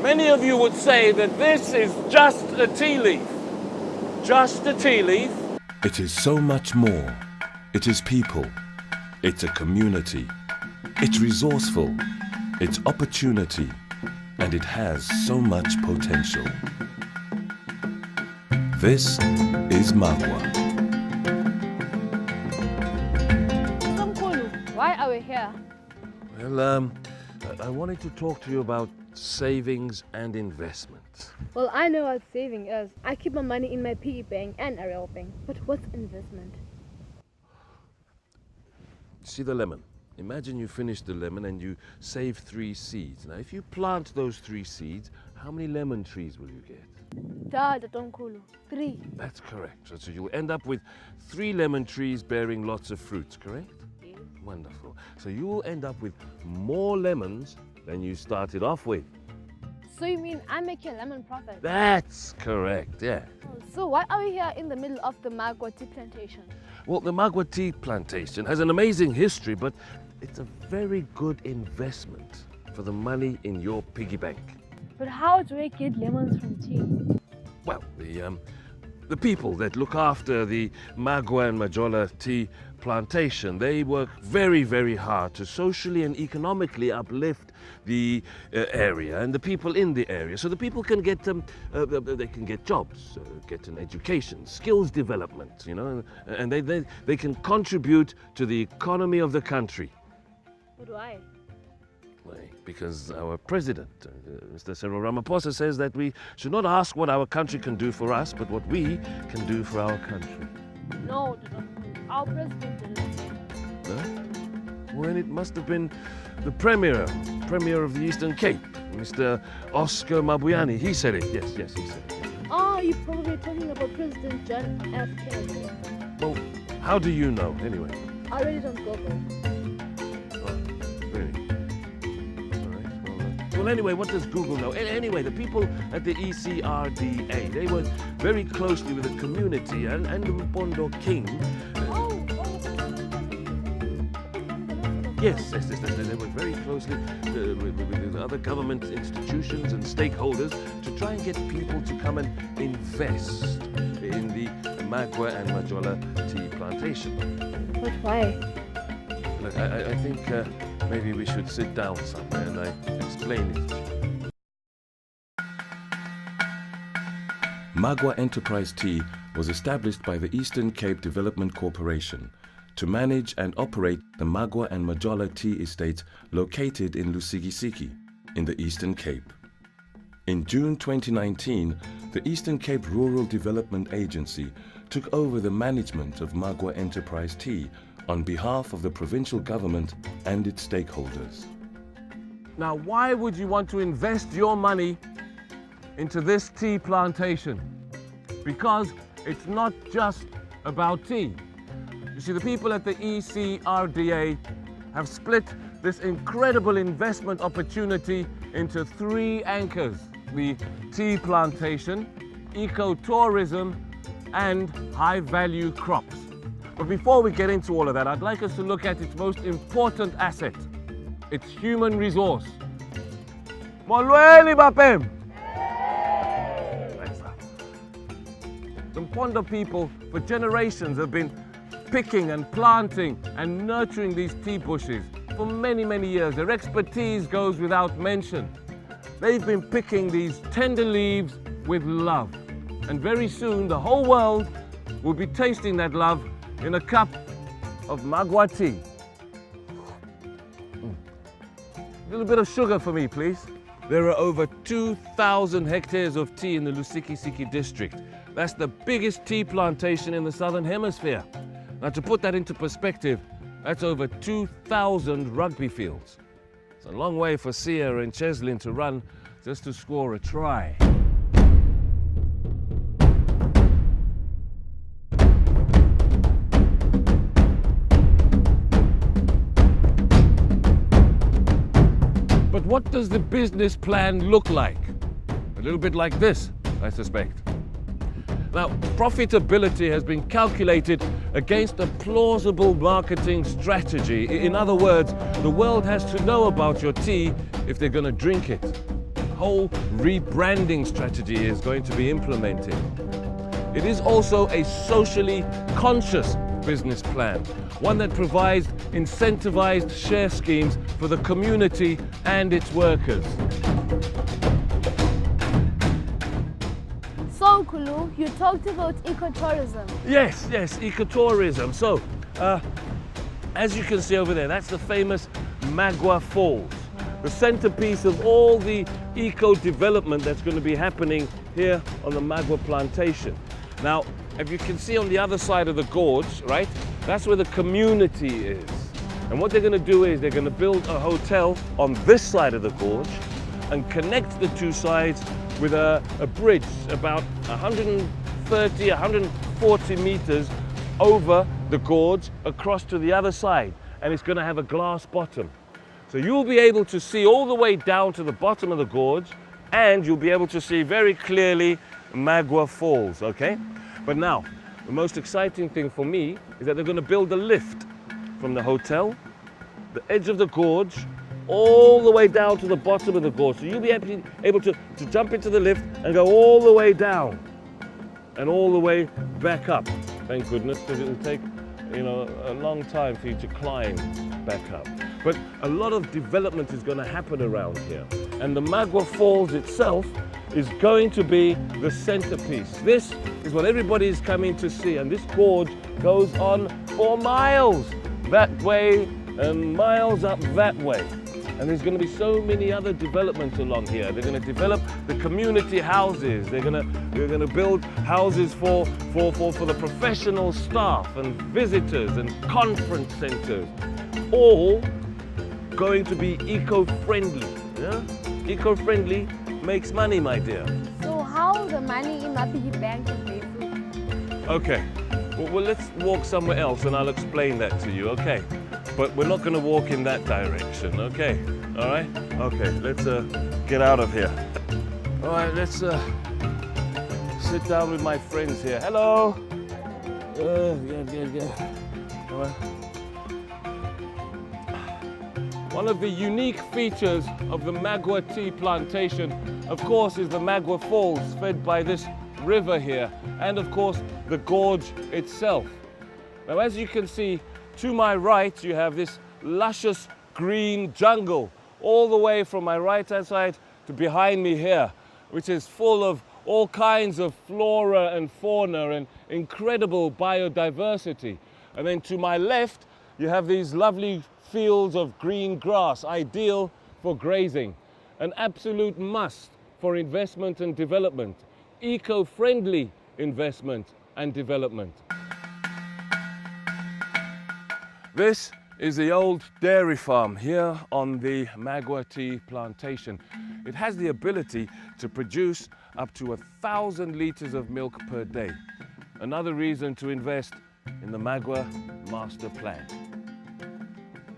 Many of you would say that this is just a tea leaf. Just a tea leaf. It is so much more. It is people. It's a community. It's resourceful. It's opportunity. And it has so much potential. This is Magwa. Why are we here? Well, I wanted to talk to you about savings and investments. Well, I know what saving is. I keep my money in my piggy bank and a real bank. But what's investment? See the lemon? Imagine you finish the lemon and you save 3 seeds. Now, if you plant those 3 seeds, how many lemon trees will you get? 3. That's correct. So you'll end up with 3 lemon trees bearing lots of fruits, correct? Yes. Wonderful. So you will end up with more lemons than you started off with. So you mean I make a lemon profit? That's correct, yeah. So why are we here in the middle of the Magwa tea plantation? Well, the Magwa tea plantation has an amazing history, but it's a very good investment for the money in your piggy bank. But how do I get lemons from tea? Well, the people that look after the Magwa and Majola tea plantation, they work very, very hard to socially and economically uplift the area and the people in the area, so the people can get they can get jobs, get an education, skills development, you know, and they can contribute to the economy of the country. But why? Why? Because our president, Mr. Cyril Ramaphosa, says that we should not ask what our country can do for us, but what we can do for our country. No, our president didn't say that. No? Well, it must have been the Premier of the Eastern Cape, Mr. Oscar Mabuyani. He said it. Yes, he said it. Oh, you're probably talking about President John F. Kennedy. Well, how do you know, anyway? I read it on Google. Oh, really? All right. Well, anyway, what does Google know? Anyway, the people at the ECRDA, they work very closely with the community and the Mpondo King. Yes, they work very closely with other government institutions and stakeholders to try and get people to come and invest in the Magwa and Majola tea plantation. But why? Look, I think maybe we should sit down somewhere and I explain it to you. Magwa Enterprise Tea was established by the Eastern Cape Development Corporation to manage and operate the Magwa and Majola tea estates located in Lusikisiki in the Eastern Cape. In June 2019, the Eastern Cape Rural Development Agency took over the management of Magwa Enterprise Tea on behalf of the provincial government and its stakeholders. Now, why would you want to invest your money into this tea plantation? Because it's not just about tea. You see, the people at the ECRDA have split this incredible investment opportunity into 3 anchors: the tea plantation, ecotourism, and high-value crops. But before we get into all of that, I'd like us to look at its most important asset, its human resource. Molweni bapem! The Mpondo people for generations have been picking and planting and nurturing these tea bushes for many, many years. Their expertise goes without mention. They've been picking these tender leaves with love. And very soon the whole world will be tasting that love in a cup of Magwa tea. A little bit of sugar for me, please. There are over 2,000 hectares of tea in the Lusikisiki district. That's the biggest tea plantation in the Southern Hemisphere. Now, to put that into perspective, that's over 2,000 rugby fields. It's a long way for Sia and Cheslin to run just to score a try. But what does the business plan look like? A little bit like this, I suspect. Now, profitability has been calculated against a plausible marketing strategy. In other words, the world has to know about your tea if they're going to drink it. whole rebranding strategy is going to be implemented. It is also a socially conscious business plan, one that provides incentivized share schemes for the community and its workers. So, Kulu, you talked about ecotourism. Yes, ecotourism. So, as you can see over there, that's the famous Magwa Falls, the centerpiece of all the eco-development that's going to be happening here on the Magwa plantation. Now, if you can see on the other side of the gorge, right, that's where the community is. And what they're going to do is they're going to build a hotel on this side of the gorge and connect the two sides with a bridge about 130, 140 meters over the gorge across to the other side. And it's going to have a glass bottom. So you'll be able to see all the way down to the bottom of the gorge, and you'll be able to see very clearly Magwa Falls, okay? But now, the most exciting thing for me is that they're going to build a lift from the hotel, the edge of the gorge, all the way down to the bottom of the gorge. So you'll be able to jump into the lift and go all the way down and all the way back up. Thank goodness, because it will take, a long time for you to climb back up. But a lot of development is going to happen around here. And the Magwa Falls itself is going to be the centerpiece. This is what everybody is coming to see. And this gorge goes on for miles that way and miles up that way. And there's going to be so many other developments along here. They're going to develop the community houses. They're going to build houses for the professional staff and visitors and conference centers. All going to be eco-friendly. Yeah? Eco-friendly makes money, my dear. So how the money in my piggy bank is made? Okay. Well, let's walk somewhere else and I'll explain that to you, okay? But we're not going to walk in that direction, okay? All right? Okay, let's get out of here. All right, let's sit down with my friends here. Hello? Yeah. All right. One of the unique features of the Magwa tea plantation, of course, is the Magwa Falls, fed by this river here, and of course, the gorge itself. Now, as you can see, to my right, you have this luscious green jungle, all the way from my right-hand side to behind me here, which is full of all kinds of flora and fauna and incredible biodiversity. And then to my left, you have these lovely fields of green grass, ideal for grazing. An absolute must for investment and development, eco-friendly investment and development. This is the old dairy farm here on the Magwa tea plantation. It has the ability to produce up to 1,000 liters of milk per day. Another reason to invest in the Magwa Master Plan.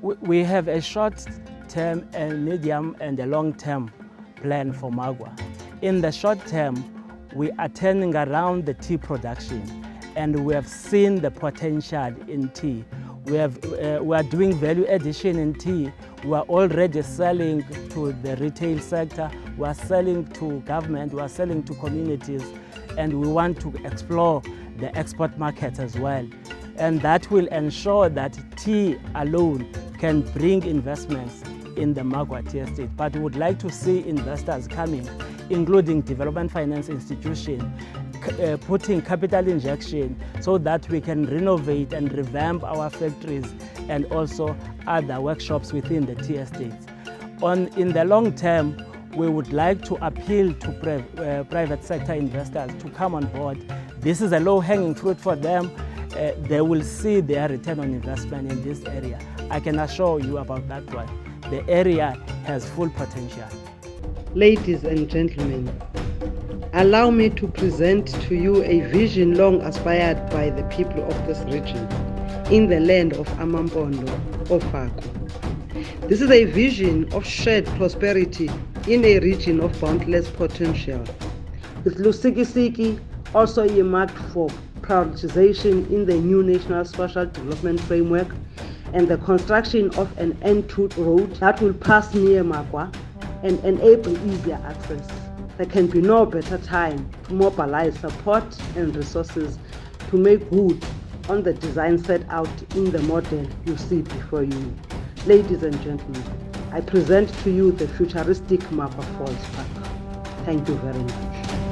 We have a short-term, a medium and a long-term plan for Magwa. In the short term, we are turning around the tea production and we have seen the potential in tea. We are doing value addition in tea. We are already selling to the retail sector. We are selling to government. We are selling to communities. And we want to explore the export market as well. And that will ensure that tea alone can bring investments in the Magwa tea estate. But we would like to see investors coming, including development finance institutions, putting capital injection so that we can renovate and revamp our factories and also other workshops within the tea estates. In the long term, we would like to appeal to private sector investors to come on board. This is a low-hanging fruit for them. They will see their return on investment in this area. I can assure you about that one. The area has full potential. Ladies and gentlemen, allow me to present to you a vision long aspired by the people of this region in the land of Amampondo, Ofaku. This is a vision of shared prosperity in a region of boundless potential, with Lusikisiki also earmarked for prioritization in the new National Social Development Framework and the construction of an N2 road that will pass near Magwa and enable easier access. There can be no better time to mobilize support and resources to make good on the design set out in the model you see before you. Ladies and gentlemen, I present to you the futuristic Magwa Falls Park. Thank you very much.